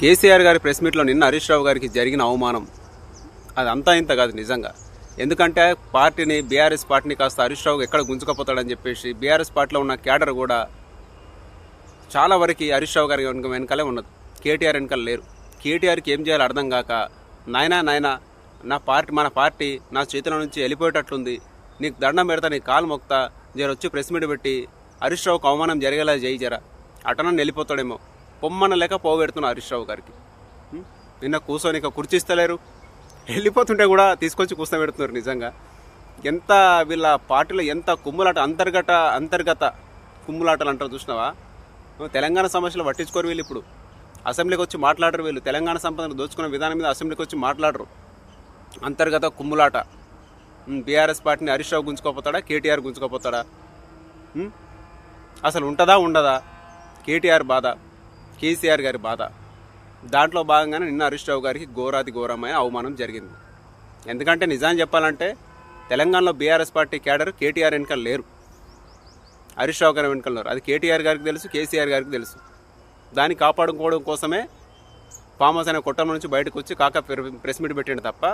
కేసీఆర్ గారి ప్రెస్ మీట్లో నిన్న హరీష్ రావు గారికి జరిగిన అవమానం అది అంతా ఇంత కాదు నిజంగా. ఎందుకంటే పార్టీని బీఆర్ఎస్ పార్టీని కాస్త హరీష్ రావు ఎక్కడ గుంజుకపోతాడని చెప్పేసి బీఆర్ఎస్ పార్టీలో ఉన్న క్యాడర్ కూడా చాలా వరకు హరీష్ రావు గారి వెనకాలే ఉన్నది. కేటీఆర్ వెనకాల లేరు. కేటీఆర్కి ఏం చేయాలో అర్థం కాక నాయనా మన పార్టీ నా చేతిలో నుంచి వెళ్ళిపోయేటట్లుంది, నీకు దండం పెడతా, నీ కాలు మొక్తా, వచ్చి ప్రెస్ మీట్ పెట్టి హరీష్ రావుకు అవమానం జరిగేలా చేయి జరా, అటనని వెళ్ళిపోతాడేమో పొమ్మన లేక పోగెడుతున్నా హరీష్ రావు గారికి. నిన్న కూర్చొని ఇక కుర్చిస్తలేరు, వెళ్ళిపోతుంటే కూడా తీసుకొచ్చి కూర్చోబెడుతున్నారు. నిజంగా ఎంత వీళ్ళ పార్టీలో ఎంత కుమ్ములాట, అంతర్గత కుమ్ములాటలు అంటారు చూసినావా. తెలంగాణ సమస్యలు పట్టించుకోరు వీళ్ళు. ఇప్పుడు అసెంబ్లీకి వచ్చి మాట్లాడరు వీళ్ళు. తెలంగాణ సంపదను దోచుకున్న విధానం మీద అసెంబ్లీకి వచ్చి మాట్లాడరు. అంతర్గత కుమ్ములాట. బీఆర్ఎస్ పార్టీని హరీష్ రావు గుంజుకోపోతాడా, కేటీఆర్ గుంజుకోపోతాడా? అసలు ఉంటుందా ఉండదా? కేటీఆర్ బాధ, కేసీఆర్ గారి బాధ, దాంట్లో భాగంగానే నిన్న హరీష్ రావు గారికి ఘోరాతి ఘోరమైన అవమానం జరిగింది. ఎందుకంటే నిజాన్ని చెప్పాలంటే తెలంగాణలో బీఆర్ఎస్ పార్టీ క్యాడర్ కేటీఆర్ వెనకాల లేరు, హరీష్ రావు గారి వెనకాల లేరు. అది కేటీఆర్ గారికి తెలుసు, కేసీఆర్ గారికి తెలుసు. దాన్ని కాపాడుకోవడం కోసమే ఫామ్ హౌస్ అనే కొట్టం నుంచి బయటకు వచ్చి కాక ప్రెస్ మీట్ పెట్టిండు తప్ప